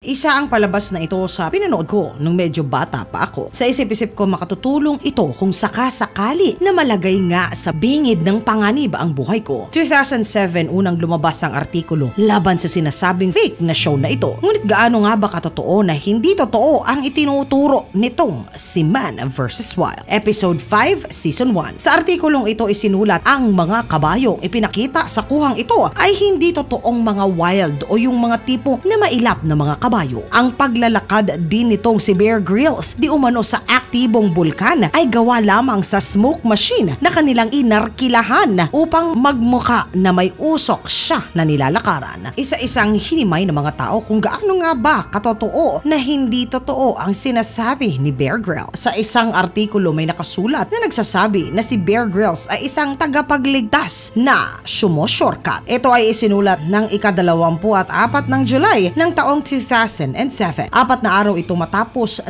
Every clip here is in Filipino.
Isa ang palabas na ito sa pinanood ko nung medyo bata pa ako. Sa isip-isip ko makatutulong ito kung sakasakali na malagay nga sa bingid ng panganib ang buhay ko. 2007 unang lumabas ang artikulo laban sa sinasabing fake na show na ito. Ngunit gaano nga ba katotoo na hindi totoo ang itinuturo nitong si Man vs. Wild? Episode 5, Season 1. Sa artikulong ito isinulat ang mga kabayong ipinakita sa kuhang ito ay hindi totoong mga wild o yung mga tipo na mailap na mga kabayo. Ang paglalakad din nitong si Bear Grylls di umano sa aktibong bulkan ay gawa lamang sa smoke machine na kanilang inarkilahan upang magmukha na may usok siya na nilalakaran. Isa-isang hinimay ng mga tao kung gaano nga ba katotoo na hindi totoo ang sinasabi ni Bear Grylls. Sa isang artikulo may nakasulat na nagsasabi na si Bear Grylls ay isang tagapagligtas na sumo-shortcut. Ito ay isinulat ng ika-24 ng July ng taong 2007. 4 na araw ito matapos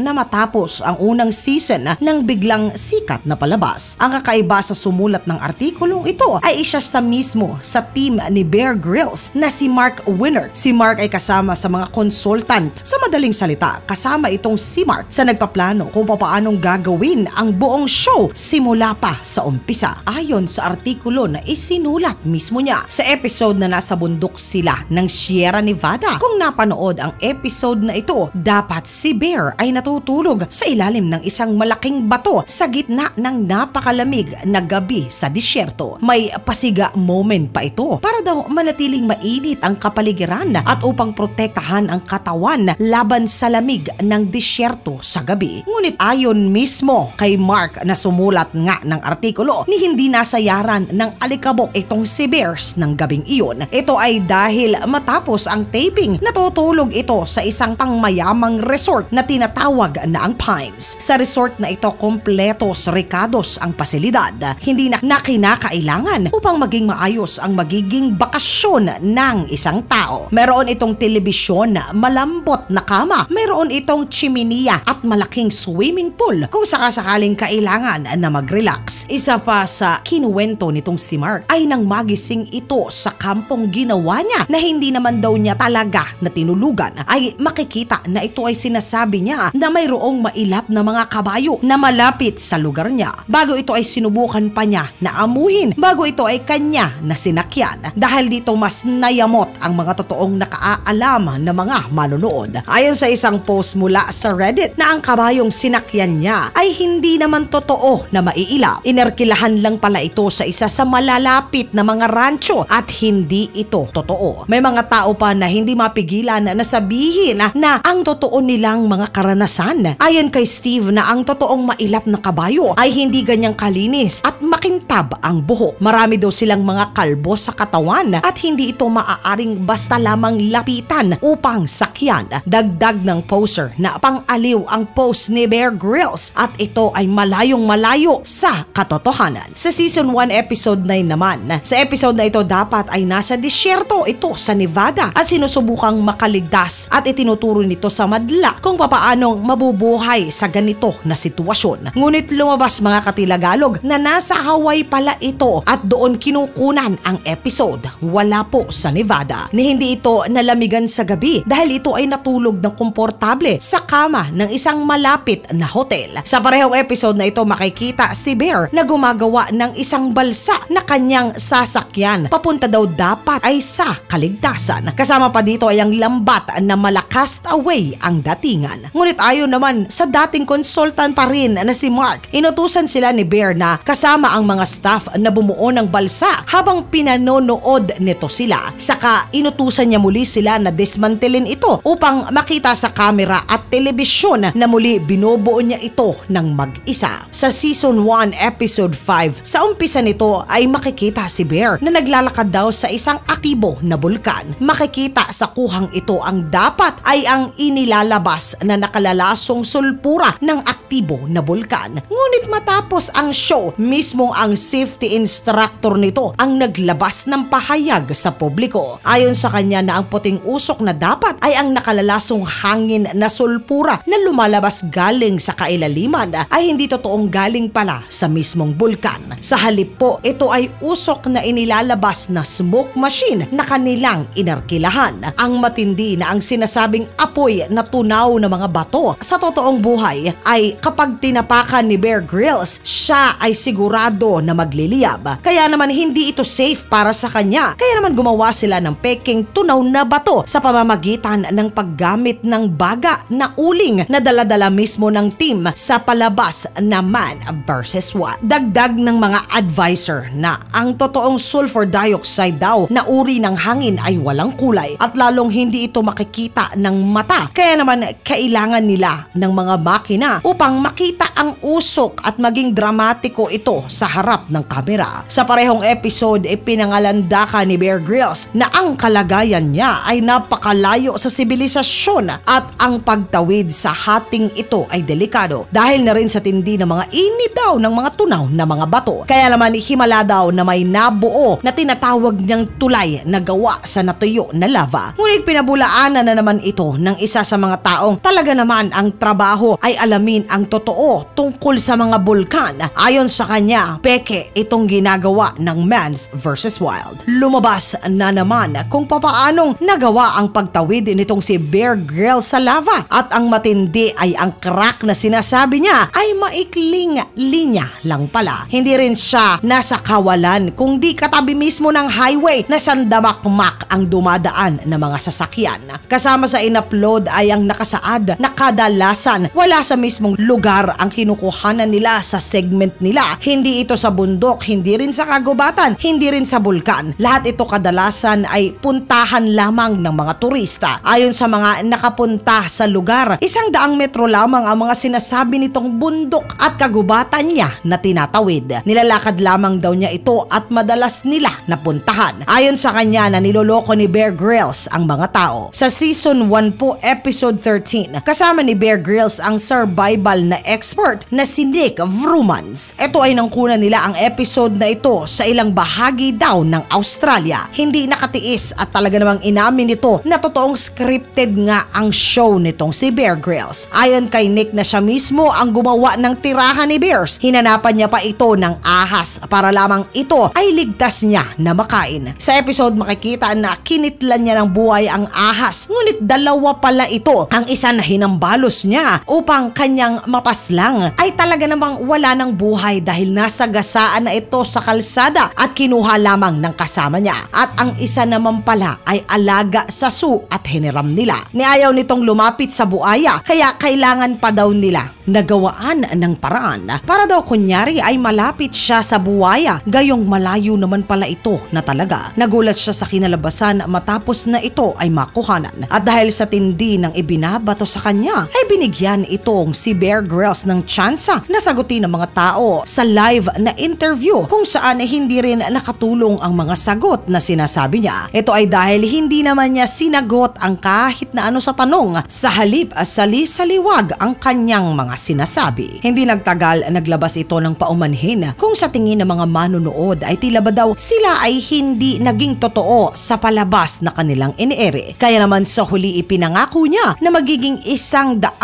ang unang season ng biglang sikat na palabas. Ang kakaiba sa sumulat ng artikulong ito ay isa sa mismo sa team ni Bear Grylls na si Mark Winner. Si Mark ay kasama sa mga consultant. Sa madaling salita, kasama itong si Mark sa nagpaplano kung paanong gagawin ang buong show simula pa sa umpisa. Ayon sa artikulo na isinulat mismo niya sa episode na nasa bundok sila ng Sierra Nevada. Kung napanood ang episode na ito, dapat si Bear ay natutulog sa ilalim ng isang malaking bato sa gitna ng napakalamig na gabi sa disyerto. May pasiga moment pa ito para daw manatiling mainit ang kapaligiran at upang protektahan ang katawan laban sa lamig ng disyerto sa gabi. Ngunit ayon mismo kay Mark na sumulat nga ng artikulo ni hindi nasayaran ng alikabok itong si Bears ng gabing iyon. Ito ay dahil matapos ang taping natutulog ito sa isang pangmayamang resort na tinatawag na ang Pines. Sa resort na ito kompletos rikados ang pasilidad. Hindi na kinakailangan upang maging maayos ang magiging bakasyon ng isang tao. Meron itong telebisyon, malambot na kama, meron itong chiminiya at malaking swimming pool kung sakasakaling kailangan na mag-relax. Isa pa sa kinuwento nitong si Mark ay nang magising ito sa kampong ginawa niya na hindi naman daw niya talaga na tinulugan, ay makikita na ito ay sinasabi niya na mayroong mailap na mga kabayo na malapit sa lugar niya. Bago ito ay sinubukan pa niya na amuhin bago ito ay kanya na sinakyan. Dahil dito mas nayamot ang mga totoong nakaalam na mga manonood. Ayon sa isang post mula sa Reddit na ang kabayong sinakyan niya ay hindi naman totoo na maiilap. Inerkilahan lang pala ito sa isa sa malalapit na mga rancho at hindi ito totoo. May mga tao pa na hindi mapigilan na sabihin na ang totoo nilang mga karanasan. Ayon kay Steve na ang totoong mailap na kabayo ay hindi ganyang kalinis at makintab ang buhok. Marami daw silang mga kalbo sa katawan at hindi ito maaaring basta lamang lapitan upang sakyan. Dagdag ng poster na pang-aliw ang post ni Bear Grylls at ito ay malayong malayo sa katotohanan. Sa season 1 episode 9 naman, sa episode na ito dapat ay nasa disyerto ito sa Nevada at sinusubukang makaligtas at itinuturo nito sa madla kung papaanong mabubuhay sa ganito na sitwasyon. Ngunit lumabas mga katilagalog na nasa Hawaii pala ito at doon kinukunan ang episode. Wala po sa Nevada. Ni hindi ito nalamigan sa gabi dahil ito ay natulog ng komportable sa kama ng isang malapit na hotel. Sa parehong episode na ito makikita si Bear na gumagawa ng isang balsa na kanyang sasakyan. Papunta daw dapat ay sa kaligtasan. Kasama pa dito ay ang lambat na malakas away ang datingan. Ngunit ayon naman sa dating consultant pa rin na si Mark, inutusan sila ni Bear na kasama ang mga staff na bumuo ng balsa habang pinanonood nito sila. Saka inutusan niya muli sila na dismantelin ito upang makita sa kamera at telebisyon na muli binubuo niya ito ng mag-isa. Sa season 1 episode 5, sa umpisa nito ay makikita si Bear na naglalakad daw sa isang aktibo na bulkan. Makikita sa kuhang ito ang dapat ay ang inilalabas na nakalalasong sulpura ng aktibo na bulkan. Ngunit matapos ang show, mismo ang safety instructor nito ang naglabas ng pahayag sa publiko. Ayon sa kanya na ang puting usok na dapat ay ang nakalalasong hangin na sulpura na lumalabas galing sa kailaliman ay hindi totoong galing pala sa mismong bulkan. Sa halip po, ito ay usok na inilalabas na smoke machine na kanilang inarkilahan. Ang matindi na ang sinasabi sinasabing apoy na tunaw na mga bato. Sa totoong buhay ay kapag tinapakan ni Bear Grylls, siya ay sigurado na magliliyab. Kaya naman hindi ito safe para sa kanya. Kaya naman gumawa sila ng peking tunaw na bato sa pamamagitan ng paggamit ng baga na uling na dala-dala mismo ng team sa palabas na Man vs. Wild. Dagdag ng mga advisor na ang totoong sulfur dioxide daw na uri ng hangin ay walang kulay at lalong hindi ito makikita ng mata. Kaya naman kailangan nila ng mga makina upang makita ang usok at maging dramatiko ito sa harap ng kamera. Sa parehong episode, ipinangalanda ni Bear Grylls na ang kalagayan niya ay napakalayo sa sibilisasyon at ang pagtawid sa hating ito ay delikado dahil na rin sa tindi ng mga init daw ng mga tunaw na mga bato. Kaya naman himala daw na may nabuo na tinatawag niyang tulay na gawa sa natuyo na lava. Ngunit pinabulaanan na naman ito ng isa sa mga taong talaga naman ang trabaho ay alamin ang totoo tungkol sa mga bulkan. Ayon sa kanya, peke itong ginagawa ng Man vs. Wild. Lumabas na naman kung papaanong nagawa ang pagtawid nitong si Bear Grylls sa lava at ang matindi ay ang crack na sinasabi niya ay maikling linya lang pala. Hindi rin siya nasa kawalan kundi katabi mismo ng highway na sandamakmak ang dumadaan na mga sasakyan. Kasama sa in-upload ay ang nakasaad na kadalasan wala sa mismong lugar ang kinukuhanan nila sa segment nila. Hindi ito sa bundok, hindi rin sa kagubatan, hindi rin sa bulkan. Lahat ito kadalasan ay puntahan lamang ng mga turista. Ayon sa mga nakapunta sa lugar, 100 metro lamang ang mga sinasabi nitong bundok at kagubatan niya na tinatawid. Nilalakad lamang daw niya ito at madalas nila napuntahan. Ayon sa kanya na niloloko ni Bear Grylls ang mga tao. Sa season 1 po, episode 13, kasama ni Bear Grylls ang survival na expert na si Nick Vrumans. Ito ay nangkuna nila ang episode na ito sa ilang bahagi daw ng Australia. Hindi nakatiis at talaga namang inamin nito na totoong scripted nga ang show nitong si Bear Grylls. Ayon kay Nick na siya mismo ang gumawa ng tirahan ni Bears, hinanapan niya pa ito ng ahas para lamang ito ay ligtas niya na makain. Sa episode makikita na kinitlan niya ng buhay ang ahas, ngunit dalawa pala ito. Ang isa na hinambalos niya upang kanyang mapaslang ay talaga namang wala ng buhay dahil nasa gasaan na ito sa kalsada at kinuha lamang ng kasama niya. At ang isa naman pala ay alaga sa zoo at hiniram nila. Niayaw nitong lumapit sa buaya kaya kailangan pa daw nila nagawaan ng paraan para daw kunyari ay malapit siya sa buwaya, gayong malayo naman pala ito na talaga. Nagulat siya sa kinalabasan matapos na ito ay makuhanan at dahil sa tindi ng ibinabato sa kanya ay binigyan itong si Bear Grylls ng tsansa na sagutin ng mga tao sa live na interview kung saan hindi rin nakatulong ang mga sagot na sinasabi niya. Ito ay dahil hindi naman niya sinagot ang kahit na ano sa tanong, sa halip sali-saliwag ang kanyang mga sinasabi. Hindi nagtagal naglabas ito ng paumanhin kung sa tingin ng mga manunood ay tila ba daw sila ay hindi naging totoo sa palabas na kanilang iniere. Kaya naman sa huli ipinangako niya na magiging 100%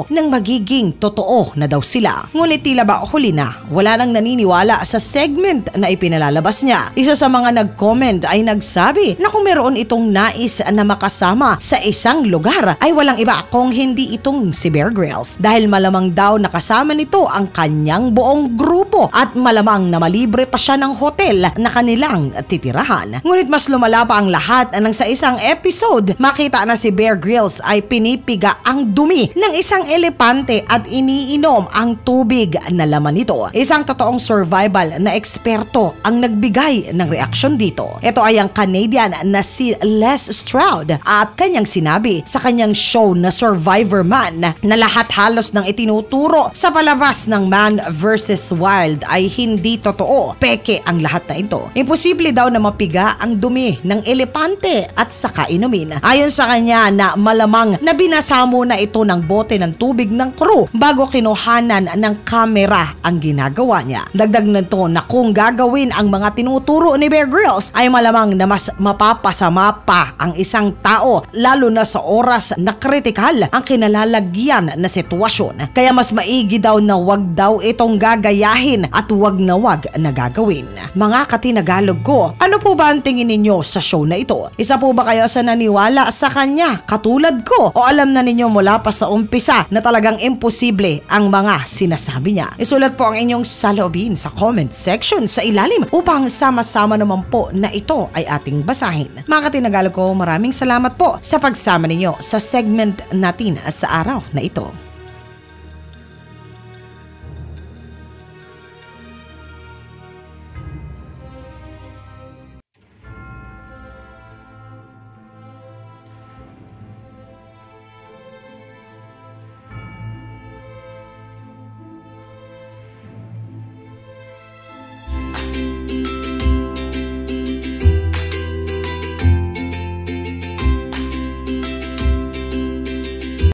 ng magiging totoo na daw sila. Ngunit tila ba huli na wala nang naniniwala sa segment na ipinalalabas niya. Isa sa mga nag-comment ay nagsabi na kung meron itong nais na makasama sa isang lugar ay walang iba kung hindi itong si Bear Grylls. Dahil malamang daw nakasama nito ang kanyang buong grupo at malamang na malibre pa siya ng hotel na kanilang titirahan. Ngunit mas lumala pa ang lahat nang sa isang episode makita na si Bear Grylls ay pinipiga ang dumi ng isang elepante at iniinom ang tubig na laman nito. Isang totoong survival na eksperto ang nagbigay ng reaksyon dito. Ito ay ang Canadian na si Les Stroud at kanyang sinabi sa kanyang show na Survivor Man na lahat halos ng itinuturo sa palabas ng Man vs. Wild ay hindi totoo. Peke ang lahat na ito. Imposible daw na mapiga ang dumi ng elepante at saka inumin. Ayon sa kanya na malamang na binasa muna ito ng bote ng tubig ng crew bago kinuhanan ng kamera ang ginagawa niya. Dagdag nito na kung gagawin ang mga tinuturo ni Bear Grylls ay malamang na mas mapapasama pa ang isang tao lalo na sa oras na kritikal ang kinalalagyan na sitwasyon. Kaya mas maigi daw na wag daw itong gagayahin at wag na gagawin. Mga katinagalog ko, ano po ba ang tingin ninyo sa show na ito? Isa po ba kayo sa naniwala naniniwala sa kanya katulad ko o alam na ninyo mula pa sa umpisa na talagang imposible ang mga sinasabi niya? Isulat po ang inyong saloobin sa comment section sa ilalim upang sama-sama naman po na ito ay ating basahin. Mga katinagalo ko, maraming salamat po sa pagsama ninyo sa segment natin sa araw na ito.